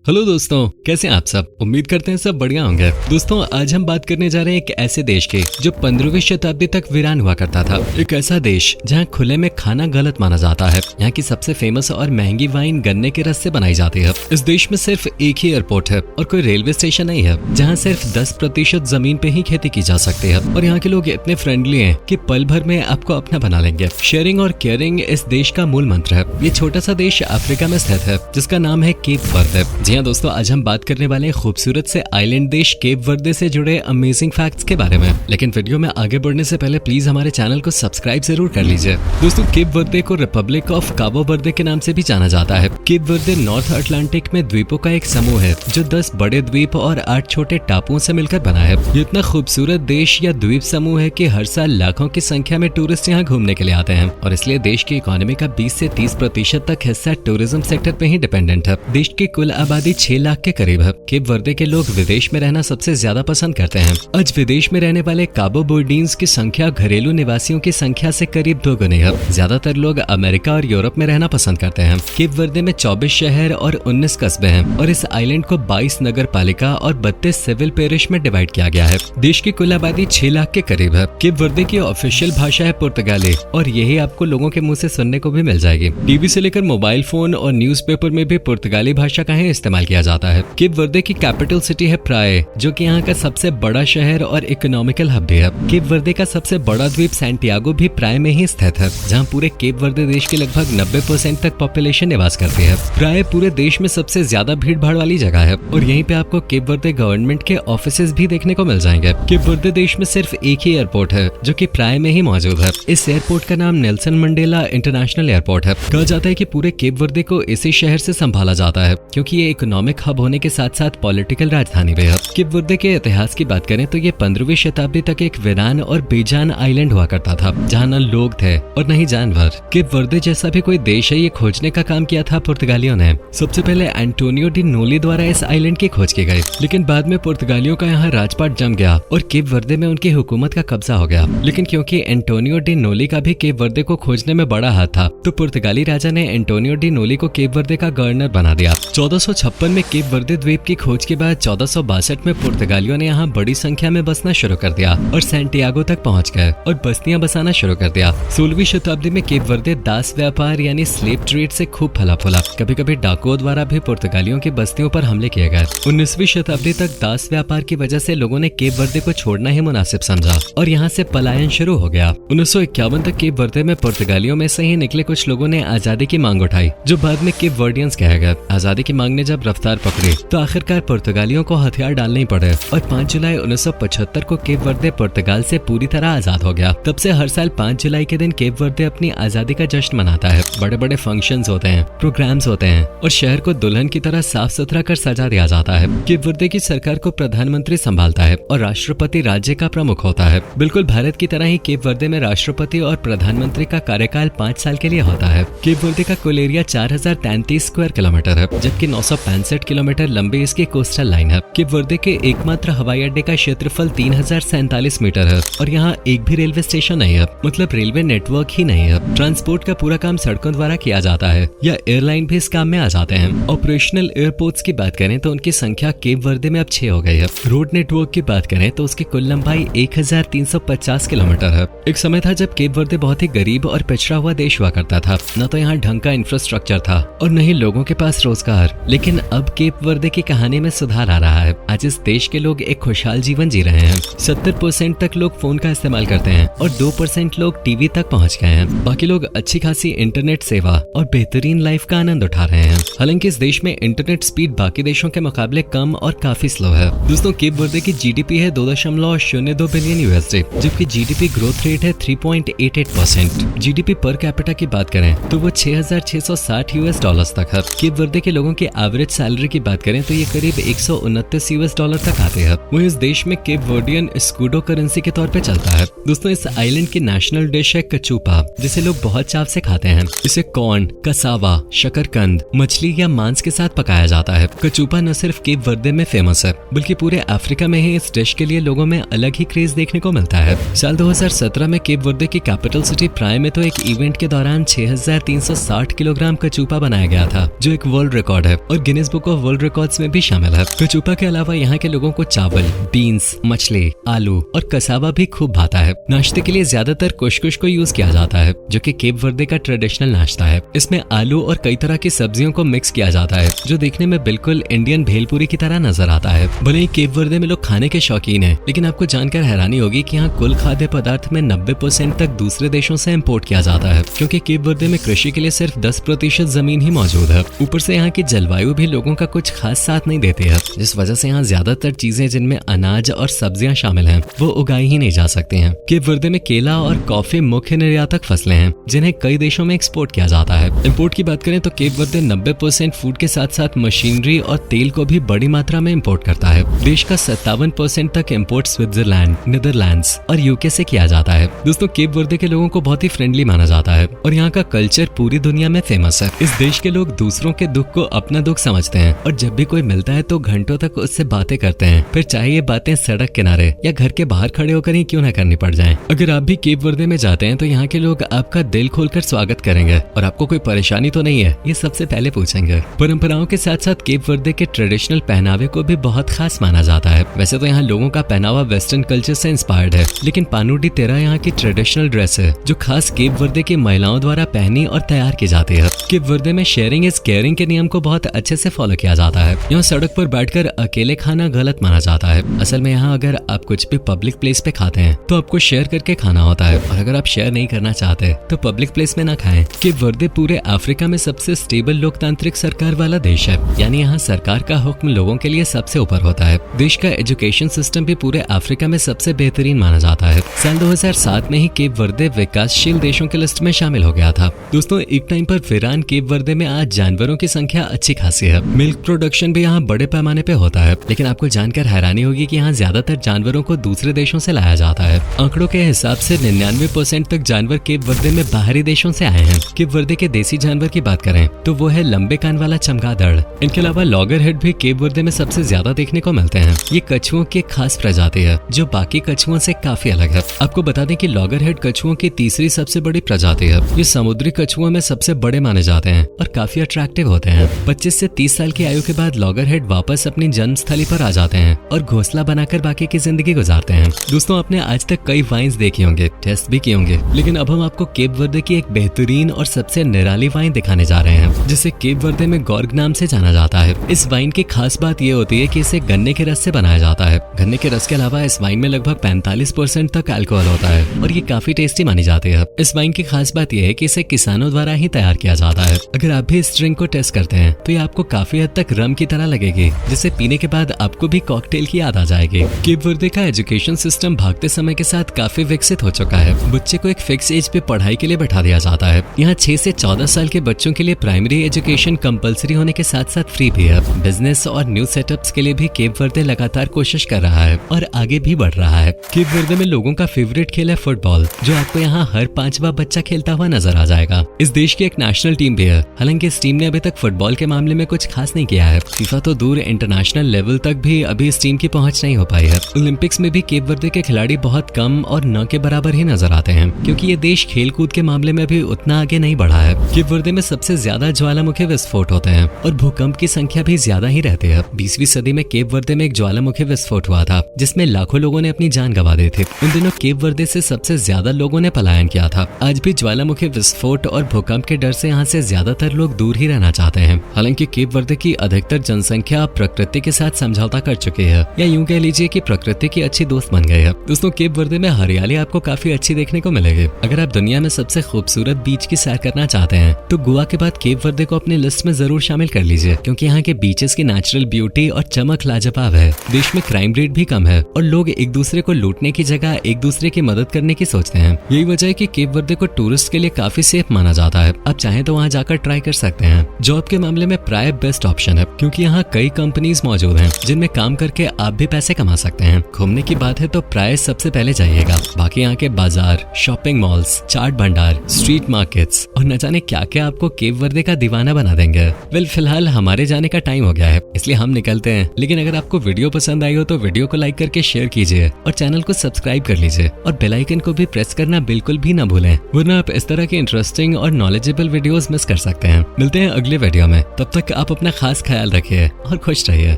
Hello दोस्तों, कैसे हैं आप सब। उम्मीद करते हैं सब बढ़िया होंगे। दोस्तों, आज हम बात करने जा रहे हैं एक ऐसे देश की जो 15वीं शताब्दी तक वीरान हुआ करता था। एक ऐसा देश जहां खुले में खाना गलत माना जाता है। यहाँ की सबसे फेमस और महंगी वाइन गन्ने के रस से बनाई जाती है। इस देश में सिर्फ एक ही एयरपोर्ट है और कोई रेलवे स्टेशन नहीं है, जहाँ सिर्फ 10% जमीन पे ही खेती की जा सकती है। और यहाँ के लोग इतने फ्रेंडली हैं कि पल भर में आपको अपना बना लेंगे। शेयरिंग और केयरिंग इस देश का मूल मंत्र है। ये छोटा सा देश अफ्रीका में स्थित है, जिसका नाम है केप वर्दे। जी हाँ दोस्तों, आज हम बात करने वाले हैं खूबसूरत से आइलैंड देश केप वर्दे से जुड़े अमेजिंग फैक्ट्स के बारे में। लेकिन वीडियो में आगे बढ़ने से पहले प्लीज हमारे चैनल को सब्सक्राइब जरूर कर लीजिए। दोस्तों, केप वर्दे को रिपब्लिक ऑफ काबो वर्दे के नाम से भी जाना जाता है। केप वर्दे नॉर्थ अटलांटिक में द्वीपों का एक समूह है जो 10 बड़े द्वीप और 8 छोटे टापुओं से मिलकर बना है। ये इतना खूबसूरत देश या द्वीप समूह है कि हर साल लाखों की संख्या में टूरिस्ट यहाँ घूमने के लिए आते हैं और इसलिए देश की इकोनॉमी का 20 से 30% तक हिस्सा टूरिज्म सेक्टर पे ही डिपेंडेंट है। देश की कुल आबादी 6 लाख के करीब है। केप वर्दे के लोग विदेश में रहना सबसे ज्यादा पसंद करते हैं। आज विदेश में रहने वाले काबो वर्डियंस की संख्या घरेलू निवासियों की संख्या से करीब 2 गुनी है। ज्यादातर लोग अमेरिका और यूरोप में रहना पसंद करते हैं। केप वर्दे में 24 शहर और 19 कस्बे हैं और इस आइलैंड को 22 नगर पालिका और 32 सिविल पेरिश में डिवाइड किया गया है। देश की कुल आबादी 6 लाख के करीब है। केप वर्दे की ऑफिशियल भाषा है पुर्तगाली और यही आपको लोगों के मुंह से सुनने को भी मिल जाएगी। टीवी से लेकर मोबाइल फोन और न्यूज़पेपर में भी पुर्तगाली भाषा का ही इस्तेमाल किया जाता है। केप वर्दे की कैपिटल सिटी है प्राए, जो कि यहाँ का सबसे बड़ा शहर और इकोनॉमिकल हब भी है। केप वर्दे का सबसे बड़ा द्वीप सैंटियागो भी प्राए में ही स्थित है, जहाँ पूरे केप वर्दे देश की लगभग 90% तक पॉपुलेशन निवास करती है। प्राए पूरे देश में सबसे ज्यादा भीड़ भाड़ वाली जगह है और यहीं पे आपको केप वर्दे गवर्नमेंट के ऑफिसेज भी देखने को मिल जाएंगे। केप वर्दे देश में सिर्फ एक ही एयरपोर्ट है जो कि प्राए में ही मौजूद है। इस एयरपोर्ट का नाम नेल्सन मंडेला इंटरनेशनल एयरपोर्ट है। कहा जाता है कि पूरे केप वर्दे को इसी शहर से संभाला जाता है क्योंकि ये इकोनॉमिक हब होने के साथ साथ पॉलिटिकल राजधानी भी है। केप वर्दे के इतिहास की बात करें तो ये 15वीं शताब्दी तक एक वीरान और बेजान आइलैंड हुआ करता था, जहाँ न लोग थे और न ही जानवर। केप वर्दे जैसा भी कोई देश है, ये खोजने का काम किया था पुर्तगालियों ने। सबसे पहले एंटोनियो डी नोली द्वारा इस आइलैंड की खोज की गई, लेकिन बाद में पुर्तगालियों का यहाँ राजपाट जम गया और केप वर्दे में उनकी हुकूमत का कब्जा हो गया। लेकिन क्योंकि एंटोनियो डी नोली का भी केप वर्दे को खोजने में बड़ा हाथ था, तो पुर्तगाली राजा ने एंटोनियो डी नोली को केप वर्दे का गवर्नर बना दिया। 1456 में केप वर्दे द्वीप की खोज के बाद 1462 में पुर्तगालियों ने यहाँ बड़ी संख्या में बसना शुरू कर दिया और सैंटियागो तक पहुँच गए और बस्तियां बसाना शुरू कर दिया। 16वीं शताब्दी में केप वर्दे दास व्यापार यानी स्लेव ट्रेड से खूब फला फूला। कभी कभी डाकुओं द्वारा भी पुर्तगालियों की बस्तियों पर हमले किए गए। 19वीं शताब्दी तक दास व्यापार की वजह से लोगों ने केप वर्दे को छोड़ना ही मुनासिब समझा और यहाँ से पलायन शुरू हो गया। 1951 तक केप वर्दे में पुर्तगालियों में से ही निकले कुछ लोगों ने आजादी की मांग उठाई, जो बाद में केप वर्डियंस कहा गया। आजादी की मांग ने जब रफ्तार पकड़ी तो आखिरकार पुर्तगालियों को हथियार डालने ही पड़े और 5 जुलाई 1975 को केप वर्दे पुर्तगाल से पूरी तरह आजाद हो गया। तब से हर साल 5 जुलाई के दिन केप वर्दे अपनी आजादी का जश्न मनाता है। बड़े बड़े फंक्शंस होते हैं, प्रोग्राम्स होते हैं और शहर को दुल्हन की तरह साफ सुथरा कर सजा दिया जाता है। केप वर्दे की सरकार को प्रधानमंत्री संभालता है और राष्ट्रपति राज्य का प्रमुख होता है। बिल्कुल भारत की तरह ही केप वर्दे में राष्ट्रपति और प्रधानमंत्री का कार्यकाल 5 साल के लिए होता है। केप वर्दे का कुल एरिया 4033 स्क्वायर किलोमीटर है, जबकि 965 किलोमीटर लंबी इसकी कोस्टल लाइन है। केप वर्दे के एकमात्र हवाई अड्डे का क्षेत्रफल 3047 मीटर है और यहाँ एक भी रेलवे स्टेशन नहीं है, मतलब रेलवे नेटवर्क ही नहीं है। ट्रांसपोर्ट का पूरा काम सड़कों द्वारा किया जाता है या एयरलाइन भी इस काम में आ जाते हैं। ऑपरेशनल एयरपोर्ट्स की बात करें तो उनकी संख्या केप वर्दे में अब 6 हो गई है। रोड नेटवर्क की बात करें तो उसकी कुल लंबाई 1350 किलोमीटर है। एक समय था जब केप वर्दे बहुत ही गरीब और पिछड़ा हुआ देश हुआ करता था। न तो यहाँ ढंग का इंफ्रास्ट्रक्चर था और न ही लोगों के पास रोजगार। लेकिन अब केप वर्दे की कहानी में सुधार आ रहा है। आज इस देश के लोग एक खुशहाल जीवन जी रहे हैं। 70% तक लोग फोन का इस्तेमाल करते हैं और 2% लोग टीवी तक पहुंच गए हैं। बाकी लोग अच्छी खासी इंटरनेट सेवा और बेहतरीन लाइफ का आनंद उठा रहे हैं। हालांकि इस देश में इंटरनेट स्पीड बाकी देशों के मुकाबले कम और काफी स्लो है। दोस्तों, केप वर्दे की जीडीपी है 2.02 बिलियन यूएसडी, जबकि जीडीपी ग्रोथ रेट है 3.88%। जीडीपी पर कैपिटा की बात करें तो वो $6,660 तक है। केप वर्दे के लोगों की एवरेज सैलरी की बात करें तो ये करीब $129 तक आते हैं। वहीं इस देश में केप वर्डियन स्कूडो करेंसी के तौर पे चलता है। दोस्तों, इस आइलैंड की नेशनल डिश है कचूपा, जिसे लोग बहुत चाव से खाते हैं। इसे कॉर्न, कसावा, शकरकंद, मछली या मांस के साथ पकाया जाता है। कचूपा न सिर्फ केप वर्दे में फेमस है, बल्कि पूरे अफ्रीका में ही इस डिश के लिए लोगों में अलग ही क्रेज देखने को मिलता है। साल 2017 में केप वर्दे की कैपिटल सिटी प्राए में तो एक इवेंट के दौरान 6360 किलोग्राम कचूपा बनाया गया था, जो एक वर्ल्ड रिकॉर्ड है और Guinness book of world records में भी शामिल है। कचूपा के अलावा यहाँ के लोगों को चावल, बीन्स, मछली, आलू और कसावा भी खूब भाता है। नाश्ते के लिए ज्यादातर कुशकुश को यूज किया जाता है, जो कि केप वर्दे का ट्रेडिशनल नाश्ता है। इसमें आलू और कई तरह की सब्जियों को मिक्स किया जाता है, जो देखने में बिल्कुल इंडियन भेलपुरी की तरह नजर आता है। भले ही केप वर्दे में लोग खाने के शौकीन हैं, लेकिन आपको जानकर हैरानी होगी कि यहाँ कुल खाद्य पदार्थ में 90% तक दूसरे देशों से इम्पोर्ट किया जाता है, क्योंकि केप वर्दे में कृषि के लिए सिर्फ 10% जमीन ही मौजूद है। ऊपर से यहाँ की जलवायु भी लोगों का कुछ खास साथ नहीं देती है, जिस वजह से यहाँ ज्यादातर चीजें जिनमें अनाज और सब्जियां शामिल हैं, वो उगाई ही नहीं जा सकती हैं। केप वर्दे में केला और कॉफी मुख्य निर्यातक फसलें हैं, जिन्हें कई देशों में एक्सपोर्ट किया जाता है। इम्पोर्ट की बात करें तो केप वर्दे 90% फूड के साथ साथ मशीनरी और तेल को भी बड़ी मात्रा में इम्पोर्ट करता है। देश का 57% तक इम्पोर्ट स्विट्जरलैंड, नीदरलैंड्स और यूके से किया जाता है। दोस्तों, केप वर्दे के लोगों को बहुत ही फ्रेंडली माना जाता है और यहाँ का कल्चर पूरी दुनिया में फेमस है। इस देश के लोग दूसरों के दुख को अपना दुख समझते हैं और जब भी कोई मिलता है तो घंटों तक उससे बातें करते हैं, फिर चाहे ये बातें सड़क किनारे या घर के बाहर खड़े होकर ही क्यों ना करनी पड़ जाएं। अगर आप भी केप वर्दे में जाते हैं तो यहाँ के लोग आपका दिल खोलकर स्वागत करेंगे और आपको कोई परेशानी तो नहीं है, ये सबसे पहले पूछेंगे। परंपराओं के साथ साथ केप वर्दे के ट्रेडिशनल पहनावे को भी बहुत खास माना जाता है। वैसे तो यहाँ लोगों का पहनावा वेस्टर्न कल्चर से इंस्पायर्ड है, लेकिन पानुडी तेरा यहाँ की ट्रेडिशनल ड्रेस है, जो खास केप वर्दे की महिलाओं द्वारा पहनी और तैयार की जाती है। केप वर्दे में शेयरिंग इज केयरिंग के नियम को बहुत अच्छे से फॉलो किया जाता है। यहाँ सड़क पर बैठकर अकेले खाना गलत माना जाता है। असल में यहाँ अगर आप कुछ भी पब्लिक प्लेस पे खाते हैं तो आपको शेयर करके खाना होता है, और अगर आप शेयर नहीं करना चाहते तो पब्लिक प्लेस में ना खाएं। केप वर्दे पूरे अफ्रीका में सबसे स्टेबल लोकतांत्रिक सरकार वाला देश है, यानी यहाँ सरकार का हुक्म लोगों के लिए सबसे ऊपर होता है। देश का एजुकेशन सिस्टम भी पूरे अफ्रीका में सबसे बेहतरीन माना जाता है। साल 2007 में ही केप वर्दे विकासशील देशों की लिस्ट में शामिल हो गया था। दोस्तों, एक टाइम पर वीरान केप वर्दे में आज जानवरों की संख्या अच्छी खासी है। मिल्क प्रोडक्शन भी यहाँ बड़े पैमाने पे होता है, लेकिन आपको जानकर हैरानी होगी कि यहाँ ज्यादातर जानवरों को दूसरे देशों से लाया जाता है। आंकड़ों के हिसाब से 99% तक जानवर केप वर्दे में बाहरी देशों से आए हैं। केप वर्दे के देसी जानवर की बात करें तो वो है लंबे कान वाला चमगादड़। इनके अलावा लॉगरहेड भी केप वर्दे में सबसे ज्यादा देखने को मिलते हैं। ये कछुओं की खास प्रजाति है, जो बाकी कछुओं से काफी अलग है। आपको बता दें कि लॉगरहेड कछुओं की तीसरी सबसे बड़ी प्रजाति है। ये समुद्री कछुओं में सबसे बड़े माने जाते हैं और काफी अट्रैक्टिव होते हैं। 25 से 30 साल की आयु के बाद लॉगरहेड वापस अपनी जन्मस्थली पर आ जाते हैं और घोंसला बनाकर बाकी की जिंदगी गुजारते हैं। दोस्तों, आपने आज तक कई वाइन्स देखी होंगे, टेस्ट भी किए होंगे, लेकिन अब हम आपको केप वर्दे की एक बेहतरीन और सबसे निराली वाइन दिखाने जा रहे हैं, जिसे केप वर्दे में गॉर्ग नाम से जाना जाता है। इस वाइन की खास बात ये होती है कि इसे गन्ने के रस से बनाया जाता है। गन्ने के रस के अलावा इस वाइन में लगभग 45% तक अल्कोहल होता है और ये काफी टेस्टी मानी जाती है। इस वाइन की खास बात यह है कि इसे किसानों द्वारा ही तैयार किया जाता है। अगर आप भी इस ड्रिंक को टेस्ट करते हैं तो ये आपको काफी हद तक रम की तरह लगेगी, जिसे पीने के बाद आपको भी कॉकटेल की याद आ जाएगी। केप वर्दे का एजुकेशन सिस्टम भागते समय के साथ काफी विकसित हो चुका है। बच्चे को एक फिक्स एज पे पढ़ाई के लिए बैठा दिया जाता है। यहाँ 6 से 14 साल के बच्चों के लिए प्राइमरी एजुकेशन कंपलसरी होने के साथ साथ फ्री भी है। बिजनेस और न्यू सेटअप्स के लिए भी केप वर्दे लगातार कोशिश कर रहा है और आगे भी बढ़ रहा है। केप वर्दे में लोगों का फेवरेट खेल है फुटबॉल, जो आपको यहाँ हर 5वां बच्चा खेलता हुआ नजर आ जाएगा। इस देश की एक नेशनल टीम भी है, हालांकि इस टीम ने अभी तक फुटबॉल के मामले में कुछ खास नहीं किया है। फीफा तो दूर, इंटरनेशनल लेवल तक भी अभी इस टीम की पहुंच नहीं हो पाई है। ओलंपिक्स में भी केप वर्दे के खिलाड़ी बहुत कम और न के बराबर ही नजर आते हैं, क्योंकि ये देश खेल कूद के मामले में भी उतना आगे नहीं बढ़ा है। केप वर्दे में सबसे ज्यादा ज्वालामुखी विस्फोट होते हैं और भूकंप की संख्या भी ज्यादा ही रहती है। 20वीं सदी में केप वर्दे में एक ज्वालामुखी विस्फोट हुआ था, जिसमें लाखों लोगों ने अपनी जान गंवा दी थी। उन दिनों केप वर्दे से सबसे ज्यादा लोगों ने पलायन किया था। आज भी ज्वालामुखी विस्फोट और भूकंप के डर से यहाँ से ज्यादातर लोग दूर ही रहना चाहते हैं। हालांकि केप वर्दे की अधिकतर जनसंख्या प्रकृति के साथ समझौता कर चुकी है, या यूं कह लीजिए कि प्रकृति की अच्छी दोस्त बन गई है। दोस्तों, केप वर्दे में हरियाली आपको काफी अच्छी देखने को मिलेगी। अगर आप दुनिया में सबसे खूबसूरत बीच की सैर करना चाहते हैं तो गोवा के बाद केप वर्दे को अपनी लिस्ट में जरूर शामिल कर लीजिए, क्योंकि यहाँ के बीचेस की नेचुरल ब्यूटी और चमक लाजवाब है। देश में क्राइम रेट भी कम है और लोग एक दूसरे को लूटने की जगह एक दूसरे की मदद करने की सोचते हैं। यही वजह है कि केप वर्दे को टूरिस्ट के लिए काफी सेफ माना जाता है। आप चाहें तो वहाँ जाकर ट्राई कर सकते हैं। जॉब के मामले में प्राय बेस्ट ऑप्शन है, क्योंकि यहाँ कई कंपनीज मौजूद हैं जिनमें काम करके आप भी पैसे कमा सकते हैं। घूमने की बात है तो प्राय सबसे पहले जाइएगा। बाकी यहाँ के बाजार, शॉपिंग मॉल्स, चाट भंडार, स्ट्रीट मार्केट्स और न जाने क्या क्या आपको केप वर्दे का दीवाना बना देंगे। वेल, फिलहाल हमारे जाने का टाइम हो गया है, इसलिए हम निकलते हैं। लेकिन अगर आपको वीडियो पसंद आई हो तो वीडियो को लाइक करके शेयर कीजिए और चैनल को सब्सक्राइब कर लीजिए और बेल आइकन को भी प्रेस करना बिल्कुल भी ना भूलें, वरना आप इस तरह के इंटरेस्टिंग और नॉलेजेबल वीडियोस मिस कर सकते हैं। मिलते हैं अगले वीडियो में, तब तक आप आप अपना खास ख्याल रखिए और खुश रहिए।